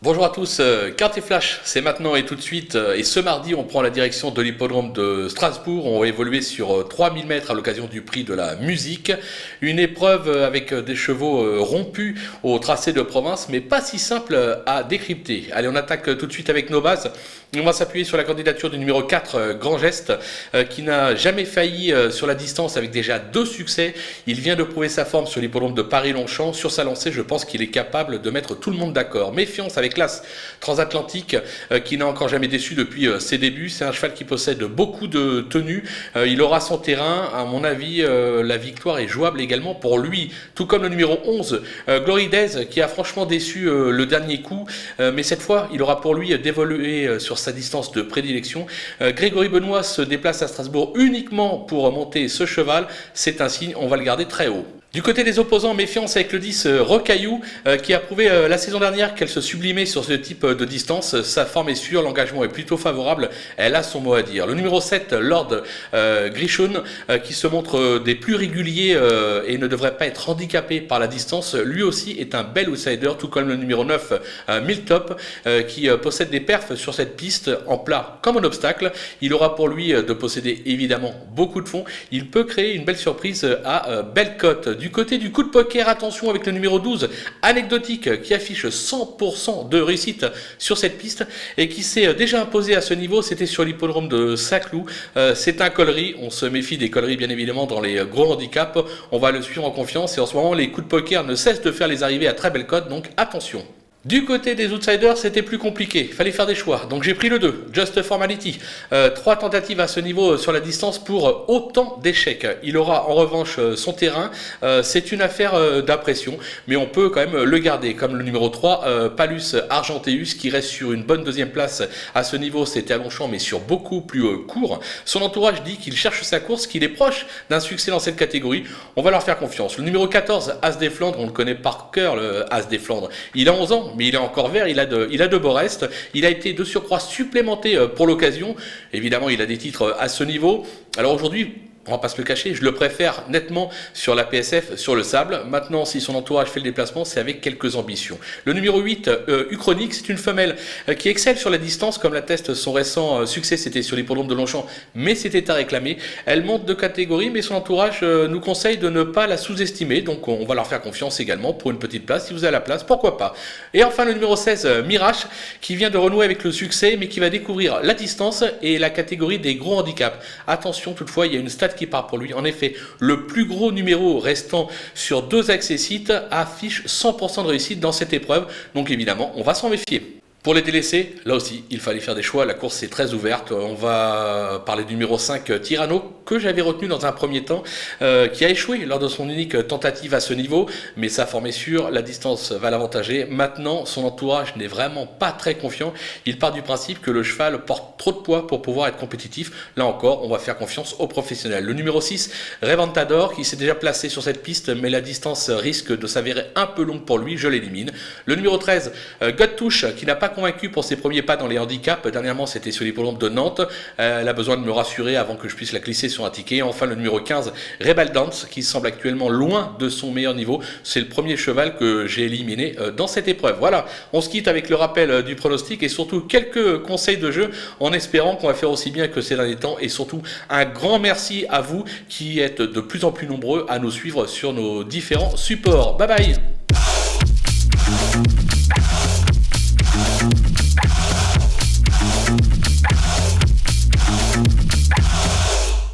Bonjour à tous, Carte et Flash, c'est maintenant et tout de suite. Et ce mardi, on prend la direction de l'hippodrome de Strasbourg. On va évoluer sur 3000 mètres à l'occasion du prix de la musique. Une épreuve avec des chevaux rompus au tracé de province, mais pas si simple à décrypter. Allez, on attaque tout de suite avec nos bases. On va s'appuyer sur la candidature du numéro 4, Grand Geste, qui n'a jamais failli sur la distance avec déjà 2 succès. Il vient de prouver sa forme sur l'hippodrome de Paris-Longchamp. Sur sa lancée, je pense qu'il est capable de mettre tout le monde d'accord. Méfiance avec l'As Transatlantique qui n'a encore jamais déçu depuis ses débuts. C'est un cheval qui possède beaucoup de tenues. Il aura son terrain. À mon avis, la victoire est jouable également pour lui. Tout comme le numéro 11, Glory Days, qui a franchement déçu le dernier coup. Mais cette fois, il aura pour lui d'évoluer sur sa distance de prédilection. Grégory Benoît se déplace à Strasbourg uniquement pour monter ce cheval. C'est un signe, on va le garder très haut. Du côté des opposants, méfiance avec le 10 Rocaillou qui a prouvé la saison dernière qu'elle se sublimait sur ce type de distance. Sa forme est sûre, l'engagement est plutôt favorable, elle a son mot à dire. Le numéro 7, Lord Grishun, qui se montre des plus réguliers et ne devrait pas être handicapé par la distance, lui aussi est un bel outsider, tout comme le numéro 9, Miltop, qui possède des perfs sur cette piste en plat comme en obstacle. Il aura pour lui de posséder évidemment beaucoup de fonds. Il peut créer une belle surprise à belle cote. Du côté du coup de poker, attention avec le numéro 12, Anecdotique, qui affiche 100% de réussite sur cette piste et qui s'est déjà imposé à ce niveau. C'était sur l'hippodrome de Saint-Cloud. C'est un collerie, on se méfie des colleries bien évidemment dans les gros handicaps. On va le suivre en confiance et en ce moment les coups de poker ne cessent de faire les arrivées à très belle cote, donc attention. Du côté des outsiders, c'était plus compliqué. Il fallait faire des choix. Donc j'ai pris le 2, Just Formality. 3 tentatives à ce niveau sur la distance pour autant d'échecs. Il aura en revanche son terrain. C'est une affaire d'impression, mais on peut quand même le garder. Comme le numéro 3, Palus Argenteus, qui reste sur une bonne deuxième place à ce niveau. C'était à Longchamp, mais sur beaucoup plus court. Son entourage dit qu'il cherche sa course, qu'il est proche d'un succès dans cette catégorie. On va leur faire confiance. Le numéro 14, As des Flandres, on le connaît par cœur, le As des Flandres. Il a 11 ans. Mais il est encore vert, il a de beaux restes. Il a été de surcroît supplémenté pour l'occasion. Évidemment, il a des titres à ce niveau. Alors aujourd'hui, on va pas se le cacher, je le préfère nettement sur la PSF, sur le sable. Maintenant, si son entourage fait le déplacement, c'est avec quelques ambitions. Le numéro 8, Uchronic, c'est une femelle qui excelle sur la distance, comme l'atteste son récent succès, c'était sur l'hippodrome de Longchamp, mais c'était à réclamer. Elle monte de catégorie, mais son entourage nous conseille de ne pas la sous-estimer, donc on va leur faire confiance également pour une petite place. Si vous avez la place, pourquoi pas. Et enfin, le numéro 16, Mirage, qui vient de renouer avec le succès, mais qui va découvrir la distance et la catégorie des gros handicaps. Attention, toutefois, il y a une stat qui part pour lui. En effet, le plus gros numéro restant sur 2 accessites affiche 100% de réussite dans cette épreuve. Donc évidemment, on va s'en méfier. Pour les délaissés, là aussi, il fallait faire des choix. La course est très ouverte. On va parler du numéro 5, Tyranno, que j'avais retenu dans un premier temps, qui a échoué lors de son unique tentative à ce niveau. Mais sa forme est sûre, la distance va l'avantager. Maintenant, son entourage n'est vraiment pas très confiant. Il part du principe que le cheval porte trop de poids pour pouvoir être compétitif. Là encore, on va faire confiance aux professionnels. Le numéro 6, Reventador, qui s'est déjà placé sur cette piste, mais la distance risque de s'avérer un peu longue pour lui. Je l'élimine. Le numéro 13, Godtouche, qui n'a pas convaincu pour ses premiers pas dans les handicaps. Dernièrement, c'était sur l'hippodrome de Nantes. Elle a besoin de me rassurer avant que je puisse la glisser sur un ticket. Enfin, le numéro 15, Rebel Dance, qui semble actuellement loin de son meilleur niveau. C'est le premier cheval que j'ai éliminé dans cette épreuve. Voilà, on se quitte avec le rappel du pronostic et surtout quelques conseils de jeu en espérant qu'on va faire aussi bien que ces derniers temps. Et surtout, un grand merci à vous qui êtes de plus en plus nombreux à nous suivre sur nos différents supports. Bye bye!